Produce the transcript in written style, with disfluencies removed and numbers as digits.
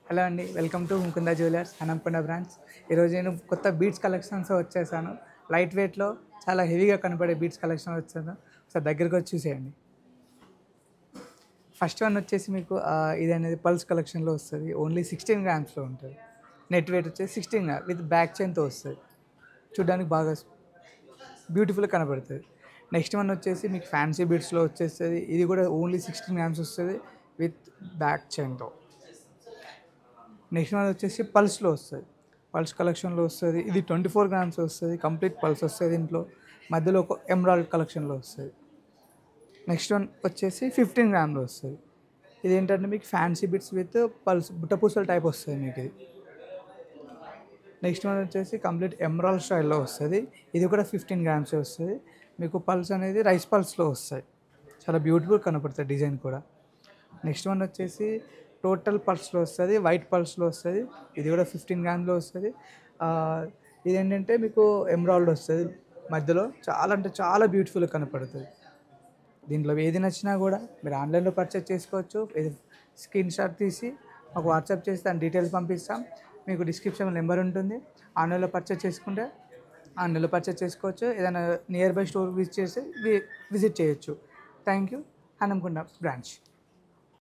Hello అండి, welcome to Mukunda jewellers Hanamkonda branch. ఈరోజు నేను కొత్త బీట్స్ కలెక్షన్స్ వచ్చేసాను. లైట్ వెయిట్లో చాలా హెవీగా కనపడే బీట్స్ కలెక్షన్ వచ్చాను. ఒకసారి దగ్గరికి వచ్చి చూసేయండి. ఫస్ట్ వన్ వచ్చేసి మీకు ఇది అనేది పల్స్ కలెక్షన్లో వస్తుంది. ఓన్లీ 16 గ్రామ్స్లో ఉంటుంది. నెట్ వెయిట్ వచ్చేసి 16 గ్రామ్ విత్ బ్యాక్ చైన్తో వస్తుంది. చూడడానికి బాగా బ్యూటిఫుల్గా కనబడుతుంది. నెక్స్ట్ వన్ వచ్చేసి మీకు ఫ్యాన్సీ బీట్స్లో వచ్చేస్తుంది. ఇది కూడా ఓన్లీ 16 గ్రామ్స్ వస్తుంది విత్ బ్యాక్ చైన్తో. నెక్స్ట్ వన్ వచ్చేసి పల్స్లో వస్తుంది. పల్స్ కలెక్షన్లో వస్తుంది. ఇది 24 గ్రామ్స్ వస్తుంది. కంప్లీట్ పల్స్ వస్తుంది. దీంట్లో మధ్యలో ఒక ఎమరాల్డ్ కలెక్షన్లో వస్తుంది. నెక్స్ట్ వన్ వచ్చేసి 15 గ్రామ్లో వస్తుంది. ఇది ఏంటంటే మీకు ఫ్యాన్సీ బిట్స్ విత్ పల్స్ బుట్టపూసల టైప్ వస్తుంది మీకు ఇది. నెక్స్ట్ వన్ వచ్చేసి కంప్లీట్ ఎమరాల్డ్ స్టైల్లో వస్తుంది. ఇది కూడా 15 గ్రామ్స్ వస్తుంది. మీకు పల్స్ అనేది రైస్ పల్స్లో వస్తాయి. చాలా బ్యూటిఫుల్ కనపడుతుంది డిజైన్ కూడా. నెక్స్ట్ వన్ వచ్చేసి టోటల్ పల్స్లో వస్తుంది. వైట్ పల్స్లో వస్తుంది. ఇది కూడా 15 గ్రామ్స్లో వస్తుంది. ఇది ఏంటంటే మీకు ఎమరాల్డ్ వస్తుంది మధ్యలో. చాలా అంటే చాలా బ్యూటిఫుల్గా కనపడుతుంది. దీంట్లో ఏది నచ్చినా కూడా మీరు ఆన్లైన్లో పర్చేస్ చేసుకోవచ్చు. ఇది స్క్రీన్ షాట్ తీసి మాకు వాట్సాప్ చేసి దాని డీటెయిల్స్ పంపిస్తాం. మీకు డిస్క్రిప్షన్లో నెంబర్ ఉంటుంది. ఆన్లైన్లో పర్చేస్ చేసుకుంటే ఆన్లైన్లో పర్చేస్ చేసుకోవచ్చు. ఏదైనా నియర్ బై స్టోర్ విజిట్ చేయొచ్చు. Thank you. హనంకొండ బ్రాంచ్.